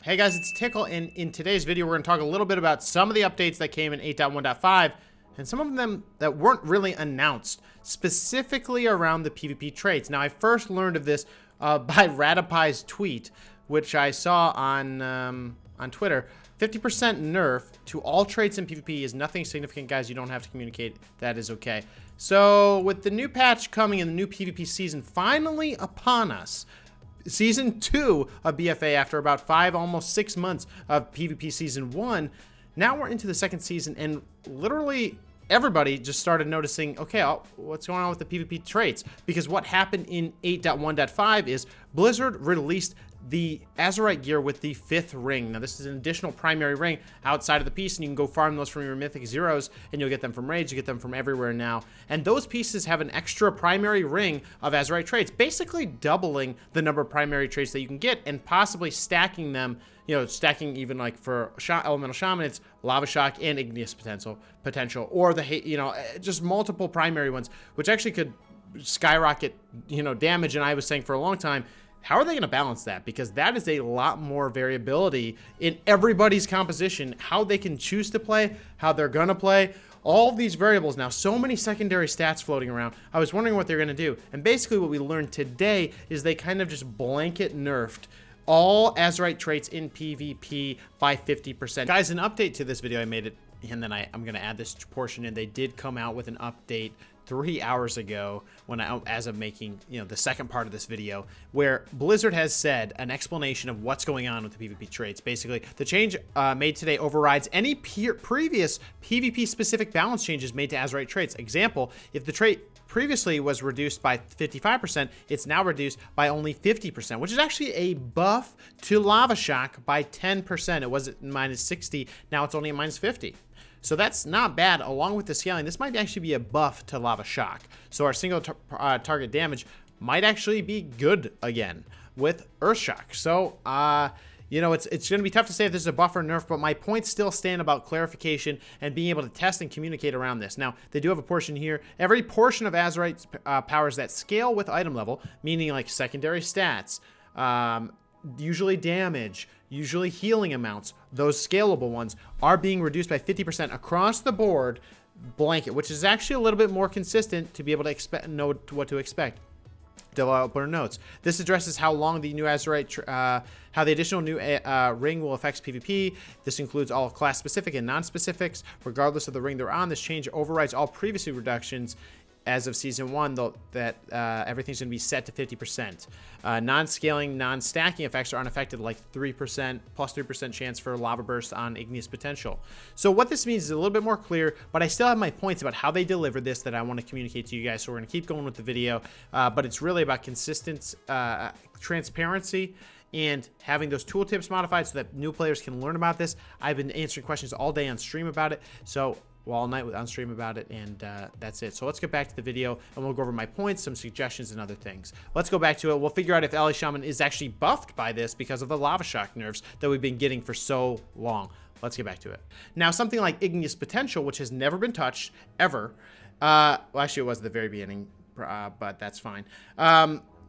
Hey guys, it's Tiqqle, and in today's video we're going to talk a little bit about some of the updates that came in 8.1.5 and some of them that weren't really announced, specifically around the PvP traits. Now, I first learned of this by Radipai's tweet, which I saw on Twitter. 50% nerf to all traits in PvP is nothing significant, guys. You don't have to communicate. That is okay. So, with the new patch coming and the new PvP season finally upon us, Season 2 of BFA, after about 5, almost 6 months of PvP Season 1, now we're into the second season, and literally everybody just started noticing, okay, what's going on with the PvP traits? Because what happened in 8.1.5 is Blizzard released the Azerite gear with the 5th ring. Now, this is an additional primary ring outside of the piece, and you can go farm those from your mythic zeros, and you'll get them from raids, you get them from everywhere now. And those pieces have an extra primary ring of Azerite traits, basically doubling the number of primary traits that you can get, and possibly stacking them, you know, stacking even like for Elemental Shaman, it's Lava Shock and Igneous potential, or the, you know, just multiple primary ones, which actually could skyrocket, you know, damage. And I was saying for a long time, how are they going to balance that? Because that is a lot more variability in everybody's composition, how they can choose to play, how they're going to play, all of these variables now, so many secondary stats floating around. I was wondering what they're going to do. And basically what we learned today is they kind of just blanket nerfed all Azerite traits in PvP by 50%. Guys, an update to this video, I made it, and then I'm going to add this portion in. They did come out with an update 3 hours ago as of making, you know, the second part of this video, where Blizzard has said an explanation of what's going on with the PvP traits. Basically, the change made today overrides any previous PvP specific balance changes made to Azerite traits. Example, if the trait previously was reduced by 55%, it's now reduced by only 50%, which is actually a buff to Lava Shock by 10%. It was at minus 60, now it's only at minus 50. So that's not bad. Along with the scaling, this might actually be a buff to Lava Shock. So our single target damage might actually be good again with Earth Shock. So, you know, it's going to be tough to say if this is a buff or nerf, but my points still stand about clarification and being able to test and communicate around this. Now, they do have a portion here. Every portion of Azerite's powers that scale with item level, meaning like secondary stats, usually damage, usually healing amounts, those scalable ones are being reduced by 50% across the board blanket, which is actually a little bit more consistent to be able to know what to expect. Developer notes. This addresses how long the new Azerite, how the additional new ring will affect PvP. This includes all class-specific and non-specifics. Regardless of the ring they're on, this change overrides all previous reductions as of Season 1, though, that everything's going to be set to 50%. Non-scaling, non-stacking effects are unaffected, like 3%, plus 3% chance for Lava Burst on Igneous potential. So what this means is a little bit more clear, but I still have my points about how they deliver this that I want to communicate to you guys, so we're going to keep going with the video. But it's really about consistent transparency and having those tooltips modified so that new players can learn about this. I've been answering questions all day on stream about it, so all night on stream about it, and that's it. So let's get back to the video, and we'll go over my points, some suggestions, and other things. Let's go back to it. We'll figure out if Elemental Shaman is actually buffed by this because of the Lava Shock nerfs that we've been getting for so long. Let's get back to it. Now, something like Igneous Potential, which has never been touched, ever. Well, actually, it was at the very beginning, but that's fine.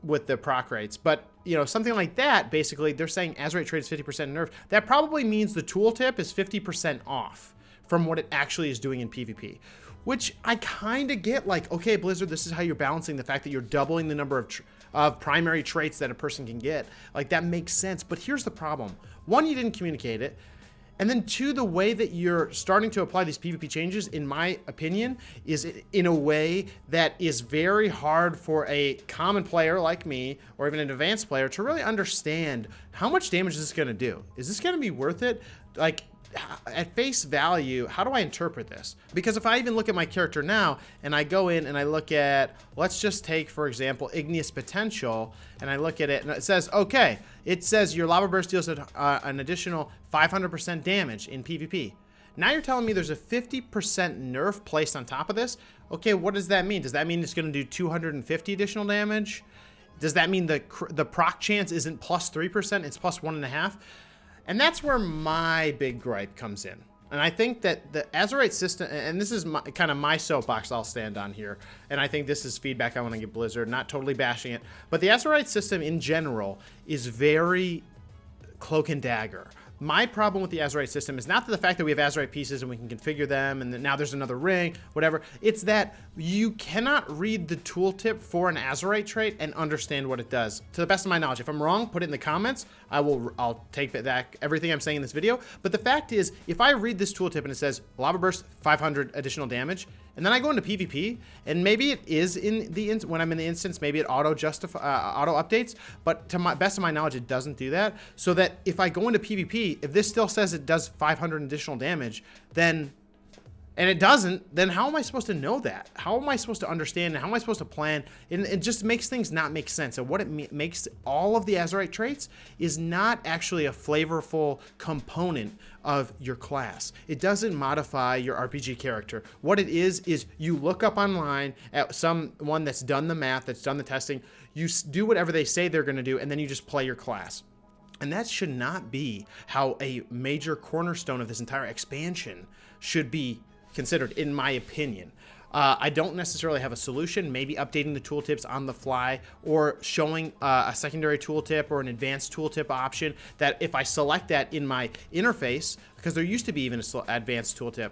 With the proc rates, but you know, something like that, basically they're saying Azerite trade is 50% nerf. That probably means the tooltip is 50% off from what it actually is doing in PvP, which I kind of get. Like, okay, Blizzard, this is how you're balancing the fact that you're doubling the number of primary traits that a person can get. Like, that makes sense, but here's the problem. One, you didn't communicate it. And then two, the way that you're starting to apply these PvP changes, in my opinion, is in a way that is very hard for a common player like me, or even an advanced player, to really understand how much damage is this going to do. Is this going to be worth it? Like, at face value, how do I interpret this? Because if I even look at my character now, and I go in and I look at, let's just take, for example, Igneous Potential, and I look at it, and it says, okay, it says your Lava Burst deals an additional 500% damage in PvP. Now you're telling me there's a 50% nerf placed on top of this? Okay, what does that mean? Does that mean it's going to do 250 additional damage? Does that mean the proc chance isn't plus 3%, it's plus 1.5%? And that's where my big gripe comes in. And I think that the Azerite system, and this is kind of my soapbox I'll stand on here, and I think this is feedback I want to give Blizzard, not totally bashing it, but the Azerite system in general is very Cloak and Dagger. My problem with the Azerite system is not the fact that we have Azerite pieces and we can configure them and then now there's another ring, whatever. It's that you cannot read the tooltip for an Azerite trait and understand what it does. To the best of my knowledge, if I'm wrong, put it in the comments. I'll take back everything I'm saying in this video. But the fact is, if I read this tooltip and it says Lava Burst 500 additional damage, and then I go into PvP, and maybe it is in the when I'm in the instance, maybe it auto updates, but to my best of my knowledge, it doesn't do that. So that if I go into PvP, if this still says it does 500 additional damage, then, and it doesn't, then how am I supposed to know that? How am I supposed to understand, and how am I supposed to plan? And it just makes things not make sense. And what it makes all of the Azerite traits is not actually a flavorful component of your class. It doesn't modify your RPG character. What it is you look up online at someone that's done the math, that's done the testing, you do whatever they say they're gonna do, and then you just play your class. And that should not be how a major cornerstone of this entire expansion should be considered, in my opinion. I don't necessarily have a solution, maybe updating the tooltips on the fly or showing a secondary tooltip or an advanced tooltip option that if I select that in my interface, because there used to be even an advanced tooltip,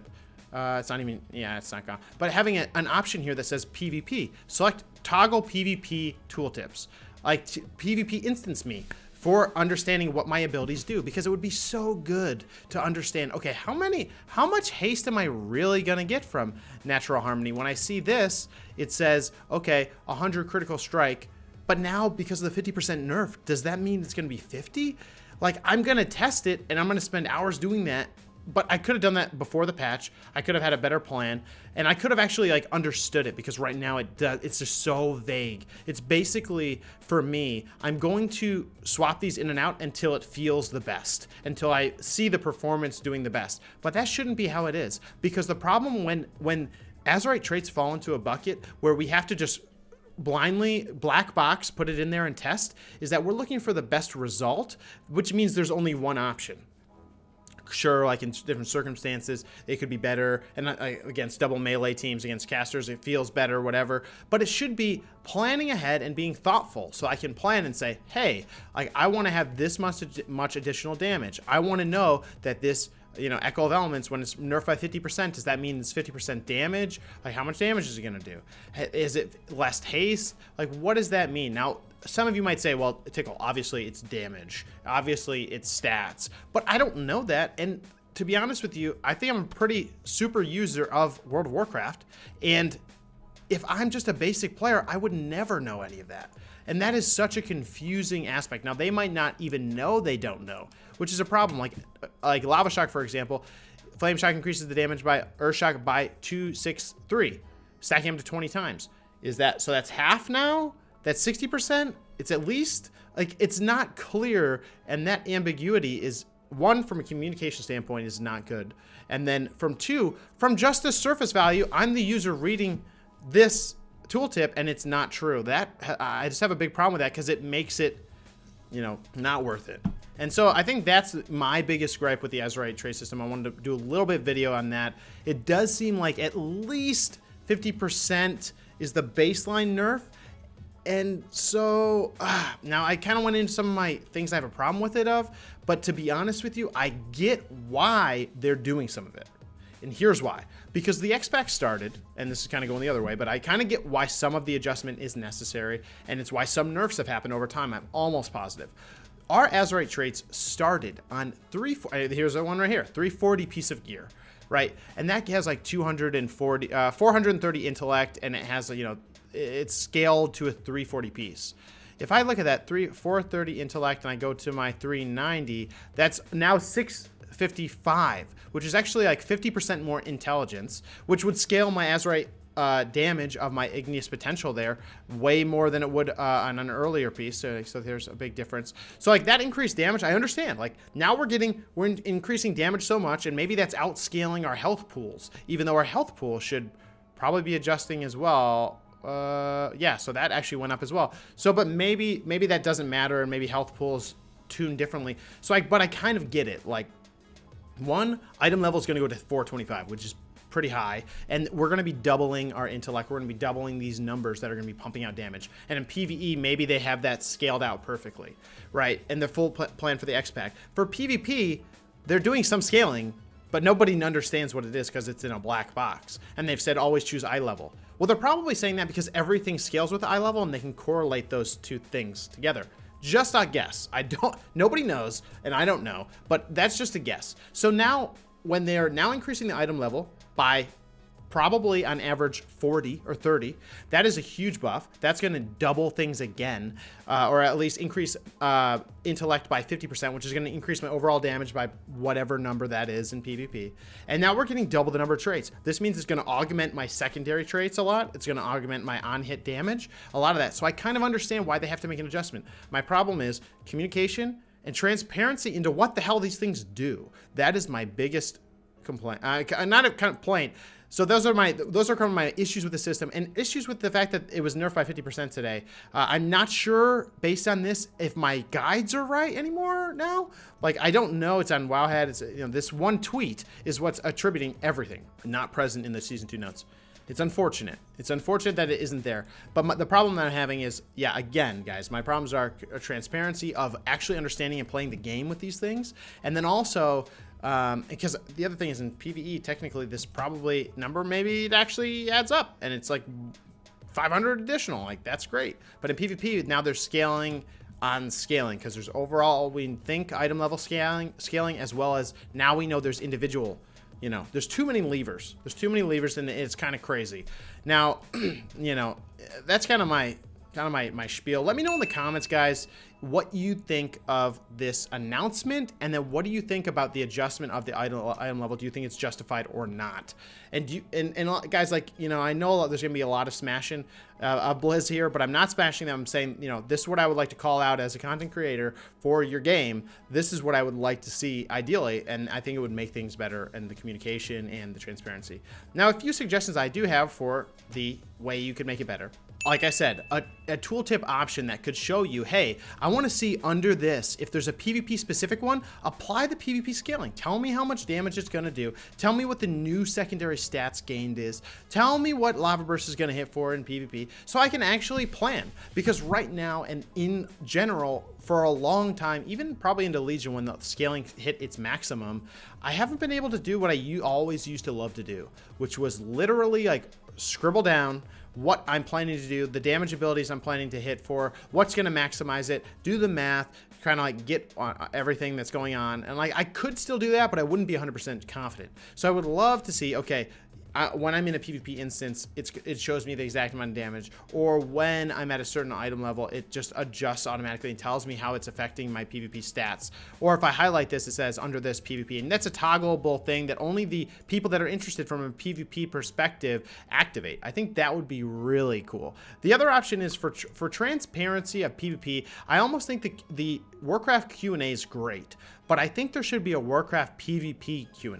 it's not even, yeah, it's not gone. But having an option here that says PvP, select toggle PvP tooltips, like PvP instance me, for understanding what my abilities do, because it would be so good to understand, okay, how much haste am I really gonna get from Natural Harmony? When I see this, it says, okay, 100 critical strike, but now because of the 50% nerf, does that mean it's gonna be 50? Like, I'm gonna test it and I'm gonna spend hours doing that, but I could have done that before the patch. I could have had a better plan, and I could have actually like understood it, because right now it's just so vague. It's basically, for me, I'm going to swap these in and out until it feels the best, until I see the performance doing the best. But that shouldn't be how it is, because the problem when Azerite traits fall into a bucket where we have to just blindly black box put it in there and test, is that we're looking for the best result, which means there's only one option. Sure, like in different circumstances, it could be better, and against double melee teams, against casters, it feels better, whatever. But it should be planning ahead and being thoughtful, so I can plan and say, hey, like, I want to have this much additional damage. I want to know that this, you know, Echo of Elements, when it's nerfed by 50%, does that mean it's 50% damage? Like, how much damage is it going to do? Is it less haste? Like, what does that mean? Now, some of you might say, well, Tiqqle, obviously it's damage. Obviously it's stats. But I don't know that. And to be honest with you, I think I'm a pretty super user of World of Warcraft. And if I'm just a basic player, I would never know any of that. And that is such a confusing aspect. Now, they might not even know they don't know, which is a problem. Like Lava Shock, for example, Flame Shock increases the damage by Earth Shock by 263, stacking them to 20 times. Is that, so that's half now? That's 60%? It's at least, like, it's not clear, and that ambiguity is, one, from a communication standpoint, is not good. And then from two, from just a surface value, I'm the user reading this tooltip, and it's not true. That, I just have a big problem with that, because it makes it, you know, not worth it. And so I think that's my biggest gripe with the Azerite trait system. I wanted to do a little bit of video on that. It does seem like at least 50% is the baseline nerf. And so now I kind of went into some of my things I have a problem with it of, but to be honest with you, I get why they're doing some of it. And here's why. Because the X-Pack started, and this is kind of going the other way, but I kind of get why some of the adjustment is necessary, and it's why some nerfs have happened over time. I'm almost positive. Our Azerite traits started on here's one right here, 340 piece of gear, right? And that has like 430 intellect, and it has, you know, it's scaled to a 340 piece. If I look at that 430 intellect and I go to my 390, that's now 655, which is actually like 50% more intelligence, which would scale my Azerite damage of my igneous potential there way more than it would on an earlier piece. So there's a big difference. So like that increased damage, I understand. Like now we're increasing damage so much, and maybe that's outscaling our health pools, even though our health pool should probably be adjusting as well. Yeah, so that actually went up as well. So, but maybe that doesn't matter, and maybe health pools tune differently. So but I kind of get it. Like, one, item level is going to go to 425, which is pretty high, and we're going to be doubling our intellect. We're going to be doubling these numbers that are going to be pumping out damage. And in PvE, maybe they have that scaled out perfectly, right? And the full plan for the X pack. For PvP, they're doing some scaling, but nobody understands what it is because it's in a black box. And they've said always choose eye level. Well, they're probably saying that because everything scales with eye level, and they can correlate those two things together. Just a guess. Nobody knows, and I don't know, but that's just a guess. So now, when they're now increasing the item level by probably on average 40 or 30, that is a huge buff. That's going to double things again, or at least increase intellect by 50%, which is going to increase my overall damage by whatever number that is in PvP. And now we're getting double the number of traits. This means it's going to augment my secondary traits a lot. It's going to augment my on-hit damage, a lot of that. So I kind of understand why they have to make an adjustment. My problem is communication and transparency into what the hell these things do. That is my biggest complaint. Not a complaint. So those are kind of my issues with the system, and issues with the fact that it was nerfed by 50% today. I'm not sure, based on this, if my guides are right anymore now. Like, I don't know. It's on Wowhead. It's, you know, this one tweet is what's attributing everything not present in the Season 2 notes. It's unfortunate. It's unfortunate that it isn't there. But the problem that I'm having is, yeah, again, guys, my problems are transparency of actually understanding and playing the game with these things. And then also, because the other thing is in PvE, technically this probably number, maybe it actually adds up and it's like 500 additional. Like, that's great. But in PvP, now they're scaling on scaling, because there's overall, we think item level scaling, as well as now we know there's individual. You know, there's too many levers. There's too many levers, and it's kind of crazy. Now, you know, that's kind of my spiel. Let me know in the comments, guys, what you think of this announcement, and then what do you think about the adjustment of the item level? Do you think it's justified or not? And guys, like, you know, I know there's gonna be a lot of smashing of Blizz here, but I'm not smashing them. I'm saying, you know, this is what I would like to call out as a content creator for your game. This is what I would like to see ideally, and I think it would make things better, and the communication and the transparency. Now, a few suggestions I do have for the way you could make it better. Like I said, a tooltip option that could show you, hey, I want to see under this, if there's a PvP specific one, apply the PvP scaling. Tell me how much damage it's going to do. Tell me what the new secondary stats gained is. Tell me what Lava Burst is going to hit for in PvP, so I can actually plan. Because right now, and in general, for a long time, even probably into Legion when the scaling hit its maximum, I haven't been able to do what I always used to love to do, which was literally like scribble down what I'm planning to do, the damage abilities I'm planning to hit for, what's going to maximize it, do the math, kind of like get everything that's going on. And like, I could still do that, but I wouldn't be 100% confident. So I would love to see, okay, when I'm in a PvP instance, it shows me the exact amount of damage, or when I'm at a certain item level, it just adjusts automatically and tells me how it's affecting my PvP stats. Or if I highlight this, it says under this PvP, and that's a toggleable thing that only the people that are interested from a PvP perspective activate. I think that would be really cool. The other option is for transparency of PvP. I almost think the Warcraft Q&A is great, but I think there should be a Warcraft PvP Q&A,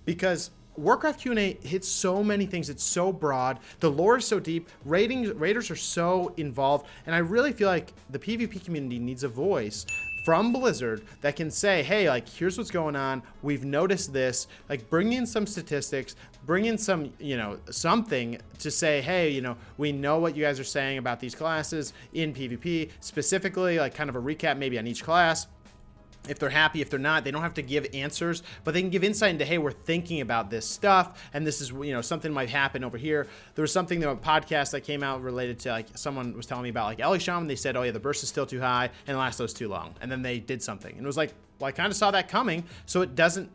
because Warcraft Q&A hits so many things. It's so broad. The lore is so deep. Raiders are so involved. And I really feel like the PvP community needs a voice from Blizzard that can say, hey, like, here's what's going on. We've noticed this. Like, bring in some statistics. Bring in some, you know, something to say, hey, you know, we know what you guys are saying about these classes in PvP. Specifically, like, kind of a recap maybe on each class. If they're happy, if they're not, they don't have to give answers, but they can give insight into, hey, we're thinking about this stuff, and this is, you know, something might happen over here. There was something, a podcast that came out related to, like, someone was telling me about, like, Ellie Shaman. They said, oh yeah, the burst is still too high, and the last was too long. And then they did something, and it was like, well, I kind of saw that coming, so it doesn't,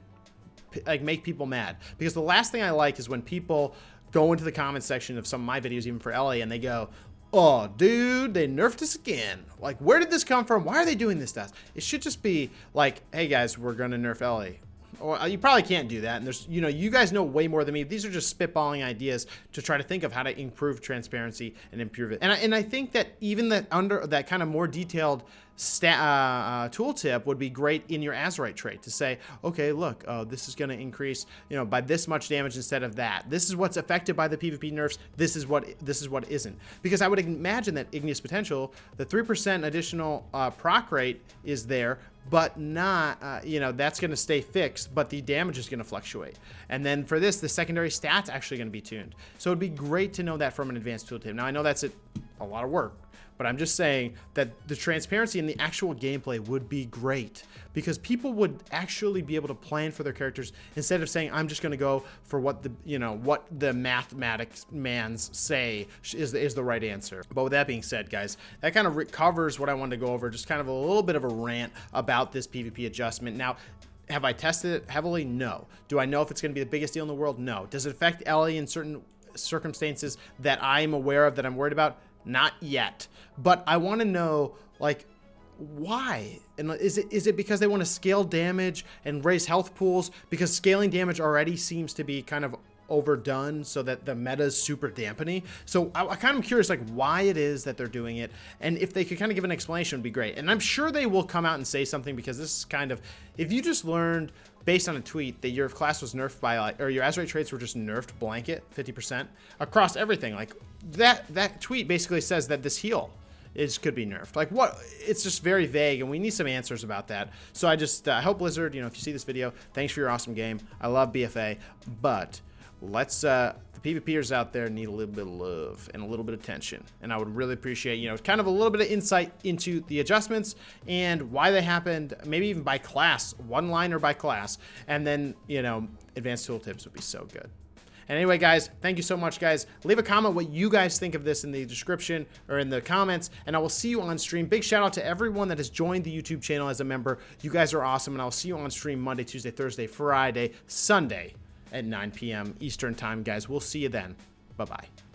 like, make people mad. Because the last thing I like is when people go into the comment section of some of my videos, even for Ellie, and they go, oh, dude, they nerfed us again. Like, where did this come from? Why are they doing this to us? It should just be like, hey, guys, we're going to nerf Ellie. Or you probably can't do that. And there's, you know, you guys know way more than me. These are just spitballing ideas to try to think of how to improve transparency and improve it. And I think that even that under that kind of more detailed tooltip would be great in your Azerite trait to say, okay, look, this is going to increase, you know, by this much damage instead of that. This is what's affected by the PvP nerfs. This is what isn't. Because I would imagine that Igneous Potential, the 3% additional proc rate is there, but not, you know, that's going to stay fixed, but the damage is going to fluctuate. And then for this, the secondary stats actually going to be tuned. So it'd be great to know that from an advanced tooltip. Now, I know that's a lot of work, but I'm just saying that the transparency in the actual gameplay would be great, because people would actually be able to plan for their characters instead of saying, I'm just going to go for what the, you know, what the mathematics mans say is the right answer. But with that being said, guys, that kind of covers what I wanted to go over, just kind of a little bit of a rant about this PvP adjustment. Now, have I tested it heavily? No. Do I know if it's going to be the biggest deal in the world? No. Does it affect Ellie in certain circumstances that I'm aware of, that I'm worried about? Not yet. But I want to know, like, why? And is it because they want to scale damage and raise health pools? Because scaling damage already seems to be kind of overdone, so that the meta is super dampening. So I kind of curious, like, why it is that they're doing it, and if they could kind of give an explanation, would be great. And I'm sure they will come out and say something, because this is kind of, if you just learned based on a tweet that your class was nerfed by, like, or your Azerite traits were just nerfed blanket 50% across everything, like that tweet basically says that this heal could be nerfed. Like, what? It's just very vague, and we need some answers about that. So I just hope Blizzard, you know, if you see this video, thanks for your awesome game. I love BFA, but let's the PvPers out there need a little bit of love and a little bit of attention, and I would really appreciate, you know, kind of a little bit of insight into the adjustments and why they happened, maybe even by class, one line or by class, and then, you know, advanced tooltips would be so good. And anyway, guys, thank you so much, guys. Leave a comment what you guys think of this in the description or in the comments, and I will see you on stream. Big shout out to everyone that has joined the YouTube channel as a member. You guys are awesome, and I'll see you on stream Monday, Tuesday, Thursday, Friday, Sunday at 9 p.m. Eastern time, guys. We'll see you then. Bye-bye.